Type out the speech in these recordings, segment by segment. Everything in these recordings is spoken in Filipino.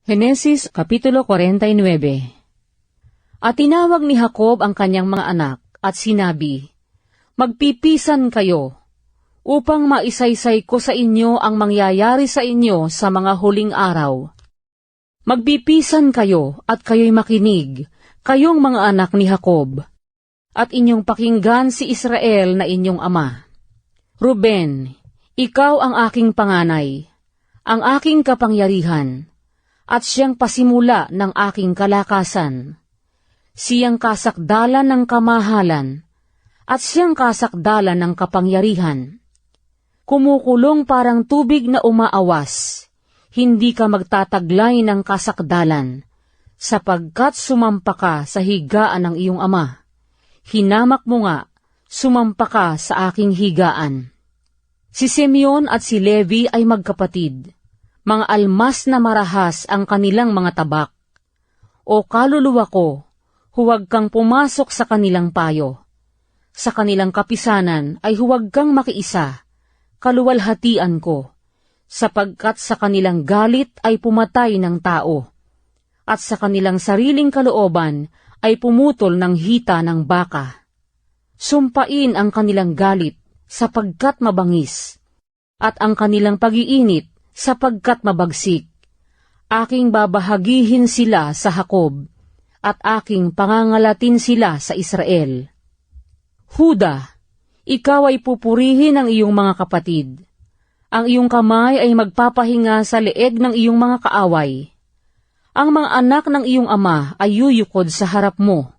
Henesis Kapitulo 49. At tinawag ni Jacob ang kanyang mga anak at sinabi, Magpipisan kayo, upang maisaysay ko sa inyo ang mangyayari sa inyo sa mga huling araw. Magpipisan kayo at kayo'y makinig, kayong mga anak ni Jacob, at inyong pakinggan si Israel na inyong ama. Ruben, ikaw ang aking panganay, ang aking kapangyarihan, at siyang pasimula ng aking kalakasan. Siyang kasakdalan ng kamahalan, at siyang kasakdalan ng kapangyarihan. Kumukulong parang tubig na umaawas, hindi ka magtataglay ng kasakdalan, sapagkat sumampa ka sa higaan ng iyong ama. Hinamak mo nga, sumampa ka sa aking higaan. Si Simeon at si Levi ay magkapatid. Mga almas na marahas ang kanilang mga tabak. O kaluluwa ko, huwag kang pumasok sa kanilang payo. Sa kanilang kapisanan ay huwag kang makiisa, kaluwalhatian ko, sapagkat sa kanilang galit ay pumatay ng tao, at sa kanilang sariling kalooban ay pumutol ng hita ng baka. Sumpain ang kanilang galit, sapagkat mabangis, at ang kanilang pag-iinit, sapagkat mabagsik. Aking babahagihin sila sa Jacob, at aking pangangalatin sila sa Israel. Huda, ikaw ay pupurihin ng iyong mga kapatid. Ang iyong kamay ay magpapahinga sa leeg ng iyong mga kaaway. Ang mga anak ng iyong ama ay yuyukod sa harap mo.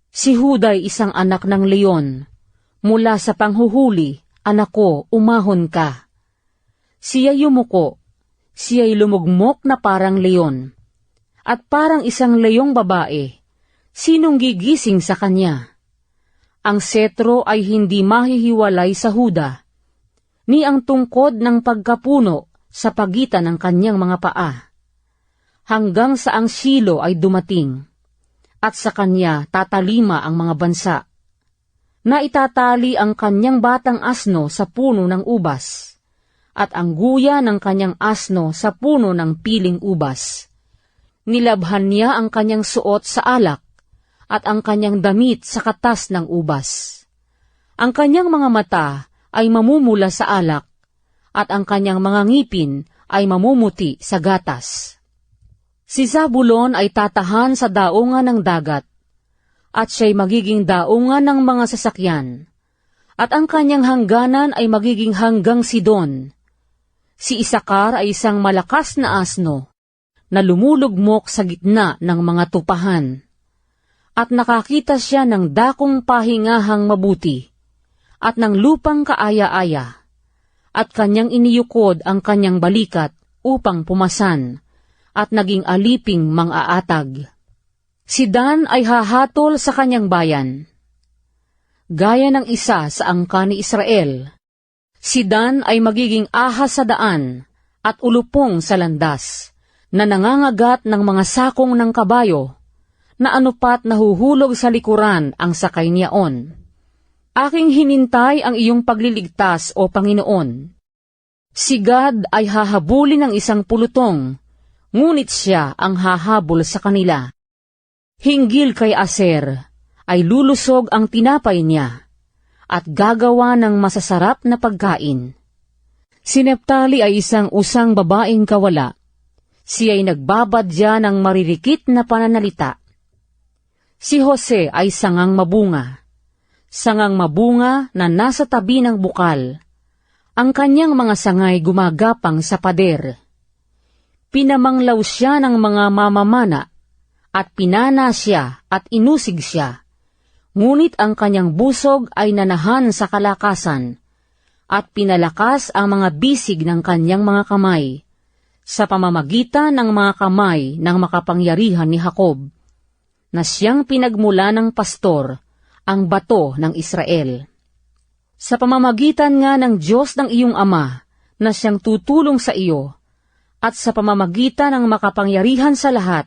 Si Huda ay isang anak ng leon. Mula sa panghuhuli, anak ko, umahon ka. Siya'y yumuko, siya'y lumugmok na parang leon, at parang isang leyong babae, sinong gigising sa kanya? Ang setro ay hindi mahihiwalay sa Huda, ni ang tungkod ng pagkapuno sa pagitan ng kanyang mga paa. Hanggang sa ang Shilo ay dumating, at sa kanya tatalima ang mga bansa. Naitatali ang kanyang batang asno sa puno ng ubas, at ang guya ng kanyang asno sa puno ng piling ubas. Nilabhan niya ang kanyang suot sa alak, at ang kanyang damit sa katas ng ubas. Ang kanyang mga mata ay mamumula sa alak, at ang kanyang mga ngipin ay mamumuti sa gatas. Si Zabulon ay tatahan sa daungan ng dagat, at siya'y magiging daungan ng mga sasakyan, at ang kanyang hangganan ay magiging hanggang Sidon. Si Isakar ay isang malakas na asno, na lumulugmok sa gitna ng mga tupahan. At nakakita siya ng dakong pahingahang mabuti, at ng lupang kaaya-aya, at kanyang iniyukod ang kanyang balikat upang pumasan, at naging aliping mang-aatag. Si Dan ay hahatol sa kanyang bayan, gaya ng isa sa angka ni Israel. Si Dan ay magiging ahas sa daan at ulupong sa landas, na nangangagat ng mga sakong ng kabayo, na anupat nahuhulog sa likuran ang sakay niyaon. Aking hinintay ang iyong pagliligtas, O Panginoon. Si Gad ay hahabulin ng isang pulutong, ngunit siya ang hahabol sa kanila. Hinggil kay Aser ay lulusog ang tinapay niya, at gagawa ng masasarap na pagkain. Si Neptali ay isang usang babaeng kawala. Siya'y nagbabadya ng maririkit na pananalita. Si Jose ay sangang mabunga na nasa tabi ng bukal. Ang kanyang mga sangay gumagapang sa pader. Pinamanglaw siya ng mga mamamana, at pinana siya at inusig siya. Ngunit ang kanyang busog ay nanahan sa kalakasan, at pinalakas ang mga bisig ng kanyang mga kamay, sa pamamagitan ng mga kamay ng makapangyarihan ni Jacob, na siyang pinagmula ng pastor, ang bato ng Israel. Sa pamamagitan nga ng Diyos ng iyong ama, na siyang tutulong sa iyo, at sa pamamagitan ng makapangyarihan sa lahat,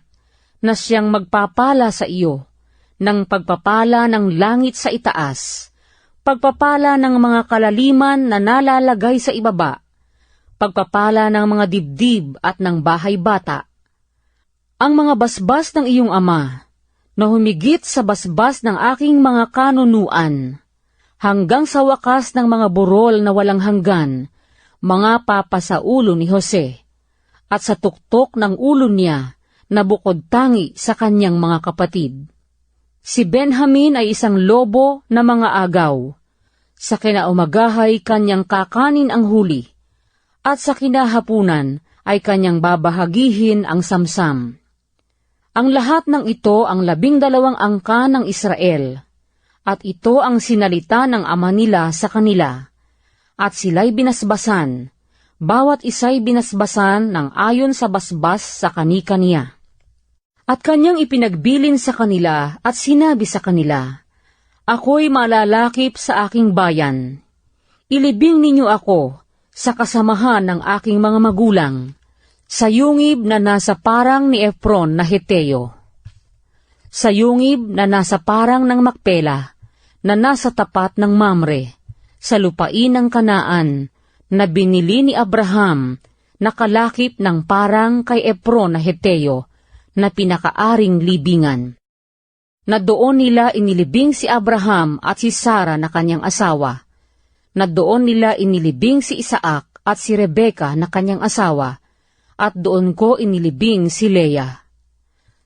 na siyang magpapala sa iyo, ng pagpapala ng langit sa itaas, pagpapala ng mga kalaliman na nalalagay sa ibaba, pagpapala ng mga dibdib at ng bahay bata, ang mga basbas ng iyong ama, na humigit sa basbas ng aking mga kanunuan, hanggang sa wakas ng mga burol na walang hanggan, mga papa sa ulo ni Jose, at sa tuktok ng ulo niya, na bukod tangi sa kanyang mga kapatid. Si Benjamin ay isang lobo na mga agaw. Sa kinaumagahay kanyang kakanin ang huli, at sa kinahapunan ay kanyang babahagihin ang samsam. Ang lahat ng ito ang 12 angka ng Israel, at ito ang sinalita ng ama nila sa kanila, at sila'y binasbasan, bawat isa'y binasbasan ng ayon sa basbas sa kani-kaniya. At kanyang ipinagbilin sa kanila at sinabi sa kanila, Ako'y malalakip sa aking bayan. Ilibing ninyo ako sa kasamahan ng aking mga magulang, sa yungib na nasa parang ni Efron na Heteo, sa yungib na nasa parang ng Makpela, na nasa tapat ng Mamre, sa lupain ng Kanaan, na binili ni Abraham, na kalakip ng parang kay Efron na Heteo, na pinakaaring libingan. Na doon nila inilibing si Abraham at si Sara na kanyang asawa, na doon nila inilibing si Isaac at si Rebeka na kanyang asawa, at doon ko inilibing si Leah.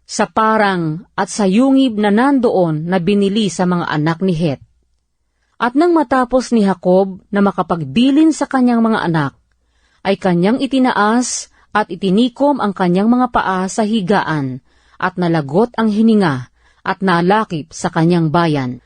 Sa parang at sa yungib na nandoon na binili sa mga anak ni Het. At nang matapos ni Jacob na makapagbilin sa kanyang mga anak, ay kanyang itinaas at itinikom ang kanyang mga paa sa higaan, at nalagot ang hininga, at nalakip sa kanyang bayan.